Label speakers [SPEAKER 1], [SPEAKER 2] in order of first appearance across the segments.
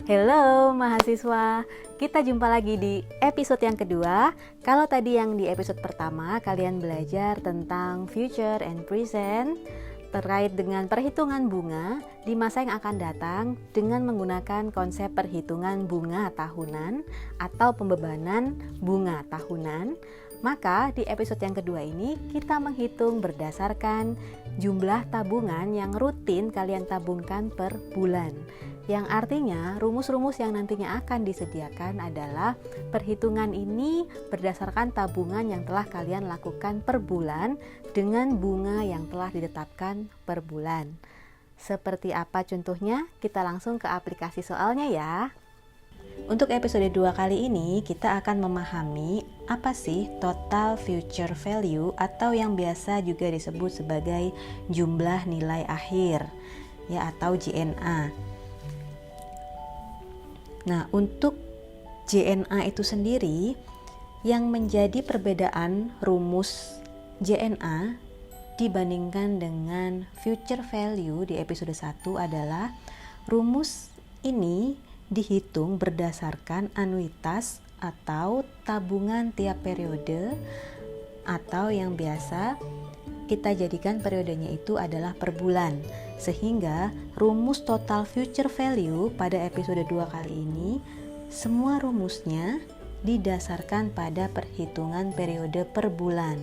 [SPEAKER 1] Halo mahasiswa, kita jumpa lagi di episode yang kedua. Kalau tadi yang di episode pertama kalian belajar tentang future and present terkait dengan perhitungan bunga di masa yang akan datang dengan menggunakan konsep perhitungan bunga tahunan atau pembebanan bunga tahunan. Maka di episode yang kedua ini kita menghitung berdasarkan jumlah tabungan yang rutin kalian tabungkan per bulan. Yang artinya rumus-rumus yang nantinya akan disediakan adalah perhitungan ini berdasarkan tabungan yang telah kalian lakukan per bulan dengan bunga yang telah ditetapkan per bulan. Seperti apa contohnya? Kita langsung ke aplikasi soalnya ya. Untuk episode 2 kali ini kita akan memahami apa sih total future value atau yang biasa juga disebut sebagai jumlah nilai akhir ya atau JNA. Nah, untuk JNA itu sendiri yang menjadi perbedaan rumus JNA dibandingkan dengan future value di episode 1 adalah rumus ini dihitung berdasarkan anuitas atau tabungan tiap periode atau yang biasa kita jadikan periodenya itu adalah per bulan. Sehingga rumus total future value pada episode 2 kali ini semua rumusnya didasarkan pada perhitungan periode per bulan.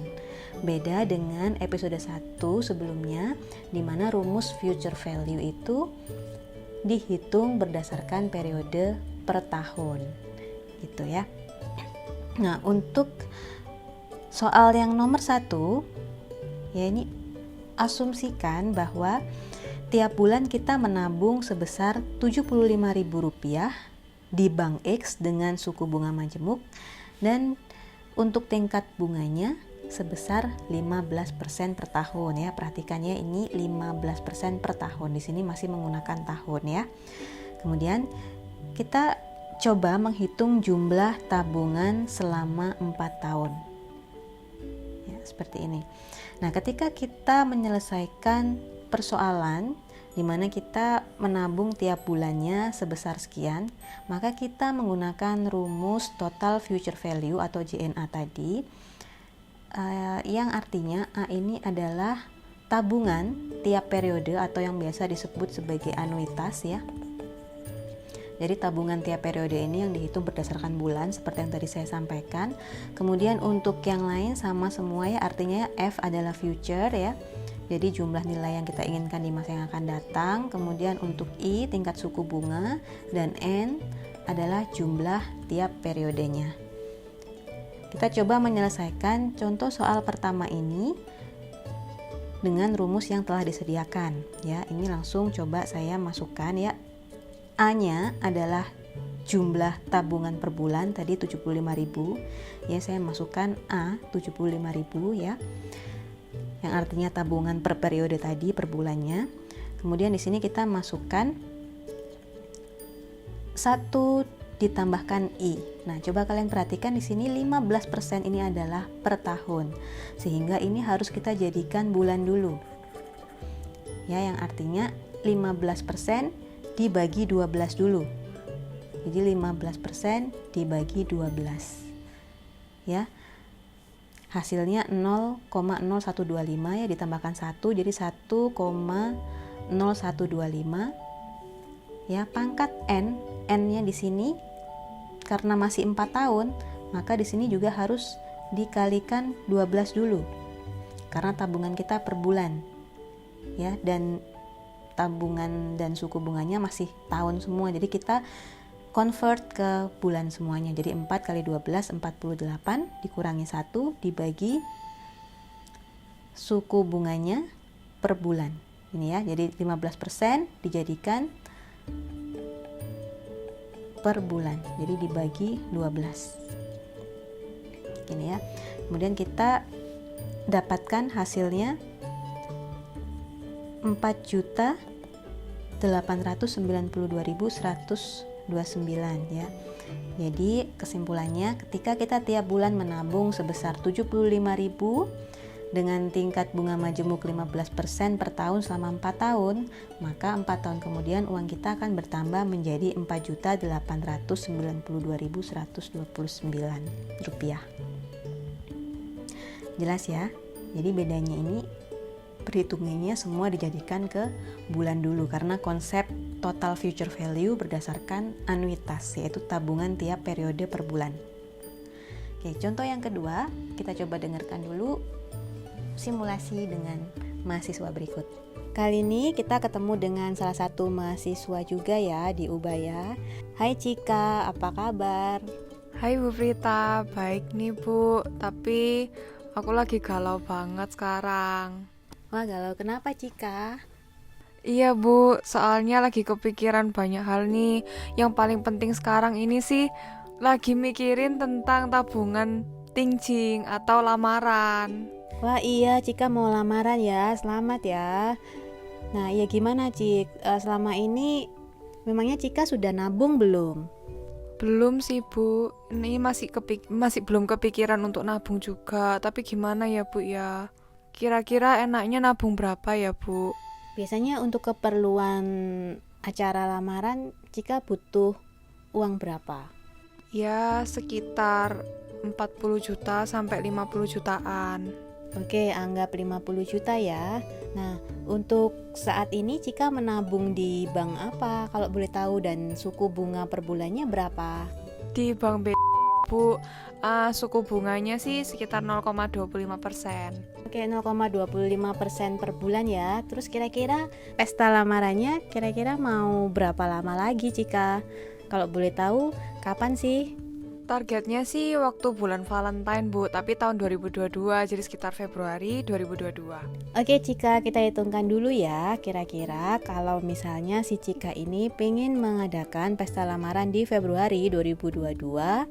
[SPEAKER 1] Beda dengan episode 1 sebelumnya di mana rumus future value itu dihitung berdasarkan periode per tahun. Gitu ya. Nah, untuk soal yang nomor 1 ya ini asumsikan bahwa tiap bulan kita menabung sebesar Rp75.000 di Bank X dengan suku bunga majemuk dan untuk tingkat bunganya sebesar 15% per tahun ya. Perhatikannya ini 15% per tahun. Di sini masih menggunakan tahun ya. Kemudian kita coba menghitung jumlah tabungan selama 4 tahun. Ya, seperti ini. Nah, ketika kita menyelesaikan persoalan di mana kita menabung tiap bulannya sebesar sekian, maka kita menggunakan rumus total future value atau JNA tadi, yang artinya A ini adalah tabungan tiap periode atau yang biasa disebut sebagai anuitas ya. Jadi tabungan tiap periode ini yang dihitung berdasarkan bulan seperti yang tadi saya sampaikan. Kemudian untuk yang lain sama semua ya, artinya F adalah future ya. Jadi jumlah nilai yang kita inginkan di masa yang akan datang. Kemudian untuk I tingkat suku bunga dan N adalah jumlah tiap periodenya. Kita coba menyelesaikan contoh soal pertama ini dengan rumus yang telah disediakan ya. Ini langsung coba saya masukkan ya. A-nya adalah jumlah tabungan per bulan tadi 75.000 ya, saya masukkan A 75.000 ya. Yang artinya tabungan per periode tadi per bulannya. Kemudian di sini kita masukkan 1 ditambahkan I. Nah, coba kalian perhatikan di sini 15% ini adalah per tahun. Sehingga ini harus kita jadikan bulan dulu. Ya, yang artinya 15% dibagi 12 dulu. Jadi 15% dibagi 12. Ya. Hasilnya 0,0125 ya, ditambahkan 1 jadi 1,0125 ya. Pangkat N-nya di sini karena masih 4 tahun, maka di sini juga harus dikalikan 12 dulu. Karena tabungan kita per bulan. Ya, dan tabungan dan suku bunganya masih tahun semua. Jadi kita convert ke bulan semuanya. Jadi 4 kali 12 48 dikurangi 1 dibagi suku bunganya per bulan. Ini ya. Jadi 15% dijadikan per bulan. Jadi dibagi 12. Ini ya. Kemudian kita dapatkan hasilnya 4.892.129 ya. Jadi kesimpulannya ketika kita tiap bulan menabung sebesar 75.000 dengan tingkat bunga majemuk 15% per tahun selama 4 tahun, maka 4 tahun kemudian uang kita akan bertambah menjadi Rp4.892.129. Jelas ya? Jadi bedanya ini perhitungannya semua dijadikan ke bulan dulu karena konsep total future value berdasarkan anuitas, yaitu tabungan tiap periode per bulan. Oke, contoh yang kedua, kita coba dengarkan dulu simulasi dengan mahasiswa berikut. Kali ini kita ketemu dengan salah satu mahasiswa juga ya di Ubaya. Hai Cika, apa kabar?
[SPEAKER 2] Hai Bu Prita, baik nih Bu, tapi aku lagi galau banget sekarang.
[SPEAKER 1] Wah, galau kenapa Cika?
[SPEAKER 2] Iya Bu, soalnya lagi kepikiran banyak hal nih. Yang paling penting sekarang ini sih lagi mikirin tentang tabungan tingjing atau lamaran.
[SPEAKER 1] Wah iya, Cika mau lamaran ya, selamat ya. Nah iya gimana Cik, selama ini memangnya Cika sudah nabung belum?
[SPEAKER 2] Belum sih Bu, ini masih belum kepikiran untuk nabung juga. Tapi gimana ya Bu ya? Kira-kira enaknya nabung berapa ya Bu?
[SPEAKER 1] Biasanya untuk keperluan acara lamaran, Cika butuh uang berapa?
[SPEAKER 2] Ya sekitar 40 juta sampai 50 jutaan.
[SPEAKER 1] Oke, anggap 50 juta ya. Nah, untuk saat ini Cika menabung di bank apa kalau boleh tahu, dan suku bunga per bulannya berapa?
[SPEAKER 2] Di Bank Bu, suku bunganya sih sekitar 0,25%.
[SPEAKER 1] Oke, 0,25% per bulan ya. Terus kira-kira pesta lamarannya kira-kira mau berapa lama lagi Cika? Kalau boleh tahu, kapan sih?
[SPEAKER 2] Targetnya sih waktu bulan Valentine Bu, tapi tahun 2022, jadi sekitar Februari 2022.
[SPEAKER 1] Oke Cika, kita hitungkan dulu ya. Kira-kira kalau misalnya si Cika ini pengen mengadakan pesta lamaran di Februari 2022,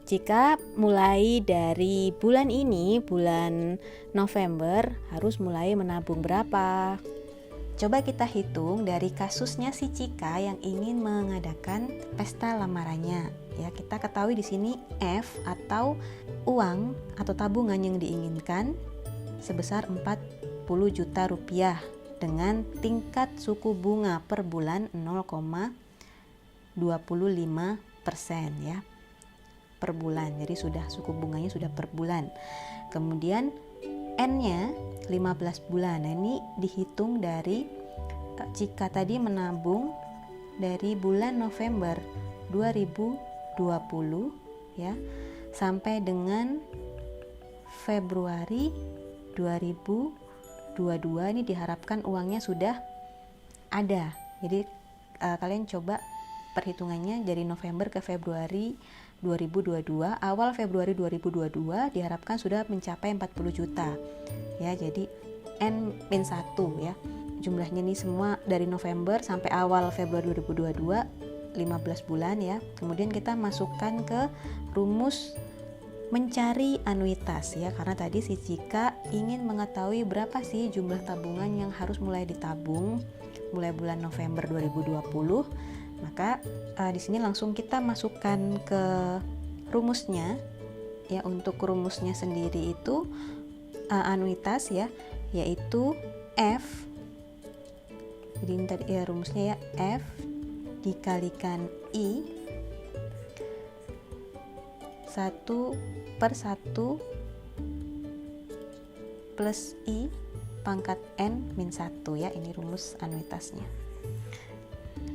[SPEAKER 1] Cika mulai dari bulan ini, bulan November, harus mulai menabung berapa? Coba kita hitung dari kasusnya si Cika yang ingin mengadakan pesta lamarannya. Ya, kita ketahui di sini F atau uang atau tabungan yang diinginkan sebesar 40 juta rupiah dengan tingkat suku bunga per bulan 0,25% ya. Per bulan. Jadi suku bunganya sudah per bulan. Kemudian N-nya 15 bulan. Nah, ini dihitung dari Cika tadi menabung dari bulan November 2020 ya sampai dengan Februari 2022. Ini diharapkan uangnya sudah ada. Jadi kalian coba perhitungannya dari November ke Februari 2022, awal Februari 2022 diharapkan sudah mencapai 40 juta ya. Jadi N-1 ya, jumlahnya ini semua dari November sampai awal Februari 2022, 15 bulan ya. Kemudian kita masukkan ke rumus mencari anuitas ya, karena tadi si Cika ingin mengetahui berapa sih jumlah tabungan yang harus mulai ditabung mulai bulan November 2020. Maka di sini langsung kita masukkan ke rumusnya ya. Untuk rumusnya sendiri itu anuitas ya, yaitu F. Jadi ini tadi ya rumusnya ya, F dikalikan I 1/1 plus I pangkat N-1 ya. Ini rumus anuitasnya.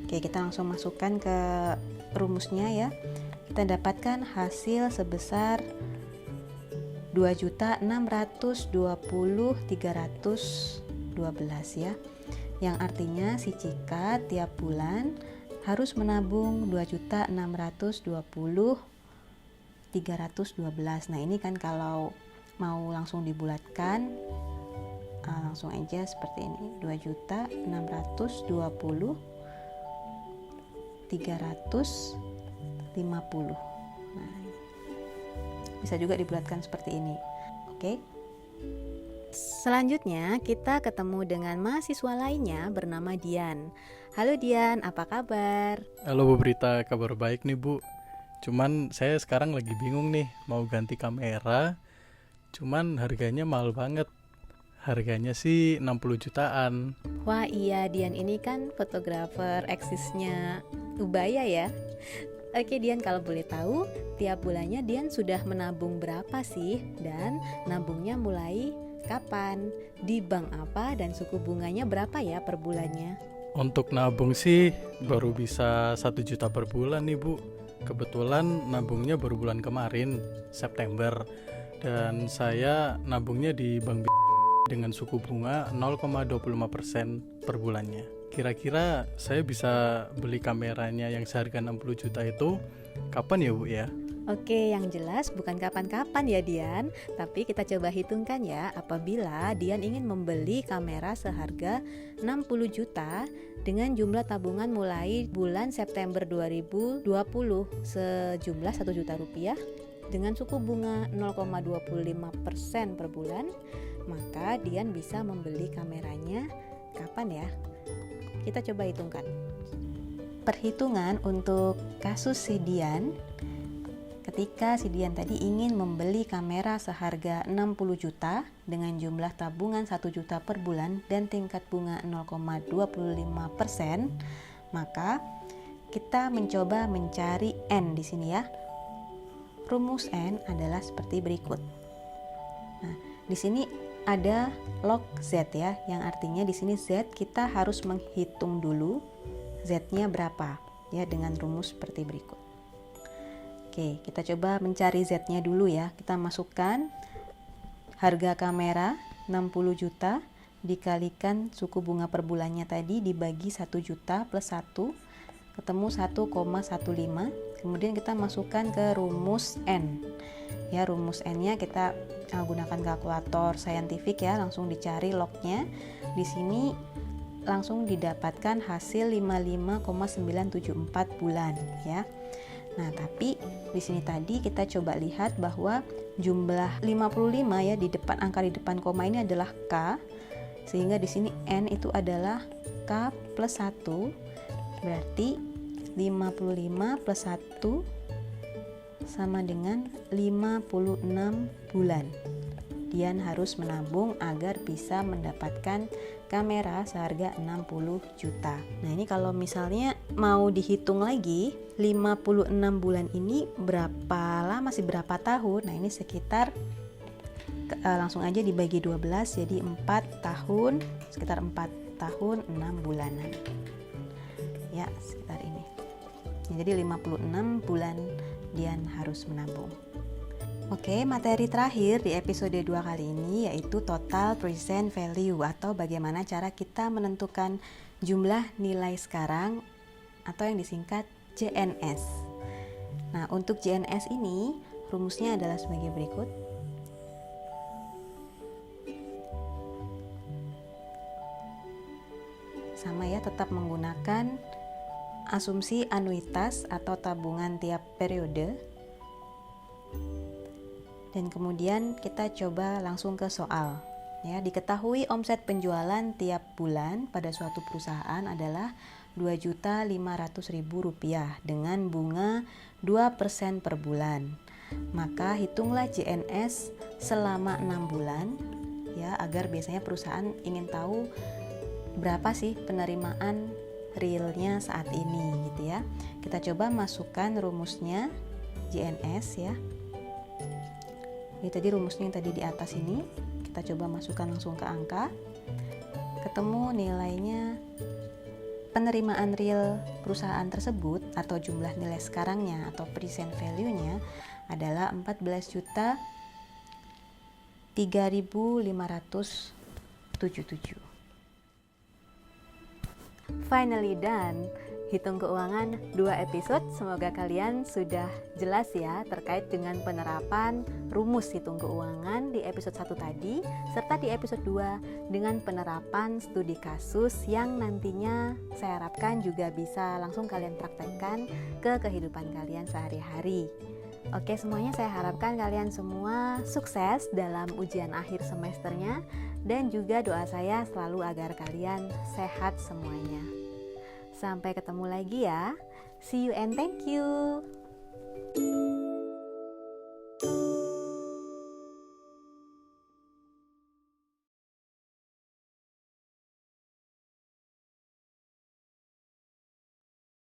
[SPEAKER 1] Oke, kita langsung masukkan ke rumusnya ya. Kita dapatkan hasil sebesar 2.620.312 ya. Yang artinya si Cika tiap bulan harus menabung 2.620.312. Nah, ini kan kalau mau langsung dibulatkan langsung aja seperti ini. 2.620.350. Nah, bisa juga dibulatkan seperti ini. Oke. Selanjutnya kita ketemu dengan mahasiswa lainnya bernama Dian. Halo Dian, apa kabar?
[SPEAKER 3] Halo Bu Brita, kabar baik nih Bu. Cuman saya sekarang lagi bingung nih, mau ganti kamera, cuman harganya mahal banget. harganya sih 60 jutaan.
[SPEAKER 1] Wah iya, Dian ini kan fotografer eksisnya Ubaya ya. Oke Dian, kalau boleh tahu tiap bulannya Dian sudah menabung berapa sih? Dan nabungnya mulai kapan? Di bank apa dan suku bunganya berapa ya per bulannya?
[SPEAKER 3] Untuk nabung sih baru bisa 1 juta per bulan nih Bu. Kebetulan nabungnya baru bulan kemarin, September. Dan saya nabungnya di Bank dengan suku bunga 0,25% per bulannya. Kira-kira saya bisa beli kameranya yang seharga 60 juta itu kapan ya Bu ya?
[SPEAKER 1] Oke, yang jelas bukan kapan-kapan ya Dian, tapi kita coba hitungkan ya, apabila Dian ingin membeli kamera seharga 60 juta dengan jumlah tabungan mulai bulan September 2020 sejumlah 1 juta rupiah dengan suku bunga 0,25% per bulan, maka Dian bisa membeli kameranya kapan ya? Kita coba hitungkan. Perhitungan untuk kasus si Dian, ketika si Dian tadi ingin membeli kamera seharga 60 juta dengan jumlah tabungan 1 juta per bulan dan tingkat bunga 0,25%, maka kita mencoba mencari N di sini ya. Rumus N adalah seperti berikut. Nah, di sini ada log Z ya, yang artinya di sini Z kita harus menghitung dulu Z-nya berapa ya dengan rumus seperti berikut. Oke, kita coba mencari Z-nya dulu ya. Kita masukkan harga kamera 60 juta dikalikan suku bunga per bulannya tadi dibagi 1 juta plus 1 ketemu 1,15. Kemudian kita masukkan ke rumus N. Ya, rumus N-nya kita gunakan kalkulator saintifik ya, langsung dicari lognya. Di sini langsung didapatkan hasil 55,974 bulan ya. Nah, tapi di sini tadi kita coba lihat bahwa jumlah 55 ya di depan angka di depan koma ini adalah K, sehingga di sini N itu adalah K plus 1, berarti 55 plus 1 sama dengan 56 bulan. Dian harus menabung agar bisa mendapatkan kamera seharga 60 juta. Nah, ini kalau misalnya mau dihitung lagi 56 bulan ini berapa lama sih, berapa tahun? Nah, ini sekitar langsung aja dibagi 12 jadi 4 tahun, sekitar 4 tahun 6 bulanan. Ya, sekitar ini. Jadi 56 bulan Dian harus menabung. Oke, materi terakhir di episode 2 kali ini yaitu total present value atau bagaimana cara kita menentukan jumlah nilai sekarang atau yang disingkat JNS. Nah, untuk JNS ini rumusnya adalah sebagai berikut. Sama ya, tetap menggunakan asumsi anuitas atau tabungan tiap periode. Dan kemudian kita coba langsung ke soal. Ya, diketahui omset penjualan tiap bulan pada suatu perusahaan adalah Rp2.500.000 dengan bunga 2% per bulan. Maka hitunglah JNS selama 6 bulan ya, agar biasanya perusahaan ingin tahu berapa sih penerimaan realnya saat ini gitu ya. Kita coba masukkan rumusnya JNS ya. Ini tadi rumusnya yang tadi di atas ini. Kita coba masukkan langsung ke angka. Ketemu nilainya, penerimaan real perusahaan tersebut atau jumlah nilai sekarangnya atau present value-nya adalah 14.3.577. Finally done. Hitung keuangan 2 episode, semoga kalian sudah jelas ya terkait dengan penerapan rumus hitung keuangan di episode 1 tadi, serta di episode 2 dengan penerapan studi kasus yang nantinya saya harapkan juga bisa langsung kalian praktekkan ke kehidupan kalian sehari-hari. Oke, semuanya saya harapkan kalian semua sukses dalam ujian akhir semesternya, dan juga doa saya selalu agar kalian sehat semuanya. Sampai ketemu lagi ya. See you and thank you.